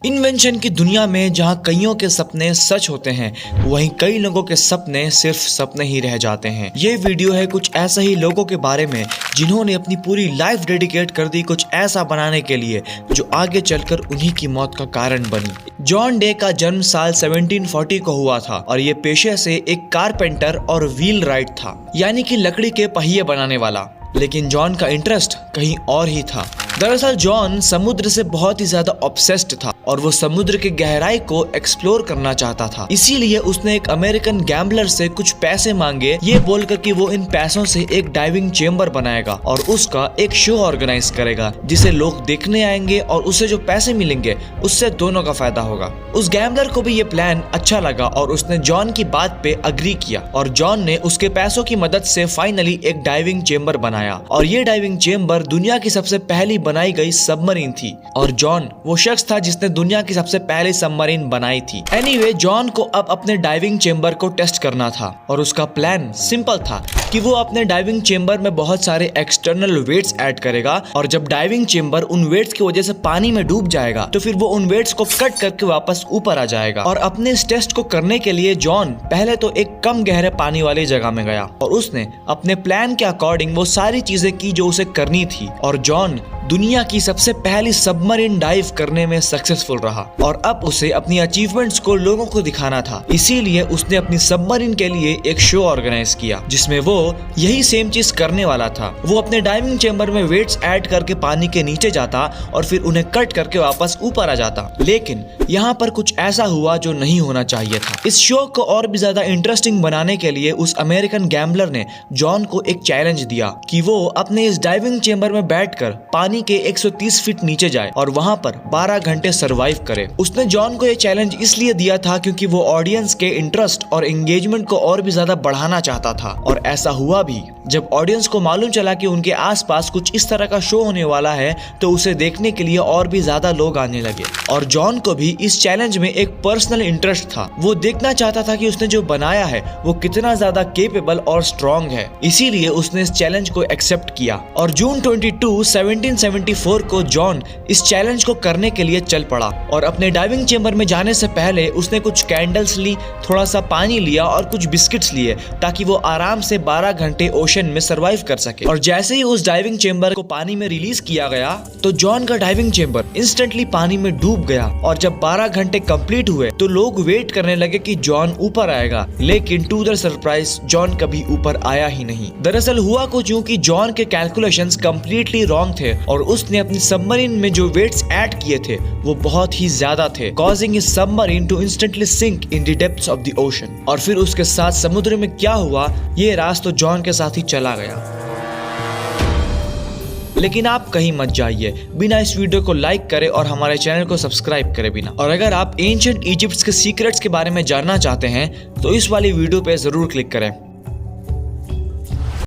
Invention की दुनिया में जहां कईयों के सपने सच होते हैं, वहीं कई लोगों के सपने सिर्फ सपने ही रह जाते हैं। ये वीडियो है कुछ ऐसे ही लोगों के बारे में जिन्होंने अपनी पूरी लाइफ डेडिकेट कर दी कुछ ऐसा बनाने के लिए जो आगे चलकर उन्हीं की मौत का कारण बनी। जॉन डे का जन्म साल 1740 को हुआ था और ये पेशे से एक कारपेंटर और व्हील राइट था, यानी कि लकड़ी के पहिए बनाने वाला। लेकिन जॉन का इंटरेस्ट कहीं और ही था। दरअसल जॉन समुद्र से बहुत ही ज्यादा ऑब्सेस्ड था और वो समुद्र की गहराई को एक्सप्लोर करना चाहता था। इसीलिए उसने एक अमेरिकन गैम्बलर से कुछ पैसे मांगे, ये बोलकर कि वो इन पैसों से एक डाइविंग चेम्बर बनाएगा और उसका एक शो ऑर्गेनाइज करेगा जिसे लोग देखने आएंगे और उसे जो पैसे मिलेंगे उससे दोनों का फायदा होगा। उस गैम्बलर को भी ये प्लान अच्छा लगा और उसने जॉन की बात पे अग्री किया और जॉन ने उसके पैसों की मदद से फाइनली एक डाइविंग चेम्बर बनाया और ये डाइविंग चेम्बर दुनिया की सबसे पहली बनाई गई सबमरीन थी और जॉन वो शख्स था जिसने दुनिया की सबसे पहली सबमरीन बनाई थी। एनीवे, जॉन को अब अपने डाइविंग चेम्बर को टेस्ट करना था और उसका प्लान सिंपल था कि वो अपने डाइविंग चेम्बर में बहुत सारे एक्सटर्नल वेट्स ऐड करेगा और जब डाइविंग चेम्बर उन वेट्स की वजह से पानी में डूब जाएगा तो फिर वो उन वेट्स को कट करके वापस ऊपर आ जाएगा। और अपने इस टेस्ट को करने के लिए जॉन पहले तो एक कम गहरे पानी वाली जगह में गया और उसने अपने प्लान के अकॉर्डिंग वो सारी चीजें की जो उसे करनी थी और जॉन दुनिया की सबसे पहली सबमरीन डाइव करने में सक्सेसफुल रहा और अब उसे अपनी अचीवमेंट्स को लोगों को दिखाना था। इसीलिए उसने अपनी सबमरीन के लिए एक शो ऑर्गेनाइज किया जिसमें वो यही सेम चीज करने वाला था। वो अपने डाइविंग चेम्बर में वेट्स ऐड करके पानी के नीचे जाता और फिर उन्हें कट करके वापस ऊपर आ जाता। लेकिन यहाँ पर कुछ ऐसा हुआ जो नहीं होना चाहिए था। इस शो को और भी ज्यादा इंटरेस्टिंग बनाने के लिए उस अमेरिकन गैम्बलर ने जॉन को एक चैलेंज दिया कि वो अपने इस डाइविंग चेम्बर में बैठकर पानी के 130 फीट नीचे जाए और वहां पर 12 घंटे सरवाइव करे। उसने जॉन को यह चैलेंज इसलिए दिया था क्योंकि वो ऑडियंस के इंटरेस्ट और एंगेजमेंट को और भी ज्यादा बढ़ाना चाहता था और ऐसा हुआ भी। जब ऑडियंस को मालूम चला कि उनके आसपास कुछ इस तरह का शो होने वाला है तो उसे देखने के लिए और भी ज्यादा लोग आने लगे और जॉन को भी इस चैलेंज में एक पर्सनल इंटरेस्ट था। वो देखना चाहता था कि उसने जो बनाया है वो कितना ज्यादा केपेबल और स्ट्रॉन्ग है। इसीलिए उसने इस चैलेंज को एक्सेप्ट किया और जून 22, 1774 को जॉन इस चैलेंज को करने के लिए चल पड़ा और अपने डाइविंग चेम्बर में जाने से पहले उसने कुछ कैंडल्स ली, थोड़ा सा पानी लिया और कुछ बिस्किट्स लिए ताकि वो आराम से 12 घंटे ओशन में सरवाइव कर सके। और जैसे ही उस डाइविंग चेम्बर को पानी में रिलीज किया गया तो जॉन का डाइविंग चेम्बर इंस्टेंटली पानी में डूब गया और जब 12 घंटे कंप्लीट हुए तो लोग वेट करने लगे कि जॉन ऊपर आएगा, लेकिन टू देयर सरप्राइज जॉन कभी ऊपर आया ही नहीं। दरअसल हुआ कुछ यूं कि जॉन के कैलकुलेशंस कंप्लीटली रॉन्ग थे और उसने अपनी सबमरीन में जो वेट्स ऐड किए थे वो बहुत ही ज्यादा थे, causing his submarine to instantly sink in the depths of the ocean. और फिर उसके साथ समुद्र में क्या हुआ ये राज तो जॉन के साथ ही चला गया। लेकिन आप कहीं मत जाइए बिना इस वीडियो को लाइक करे और हमारे चैनल को सब्सक्राइब करे बिना। और अगर आप एंशिएंट इजिप्ट के सीक्रेट्स के बारे में जानना चाहते हैं तो इस वाली वीडियो पे जरूर क्लिक करें।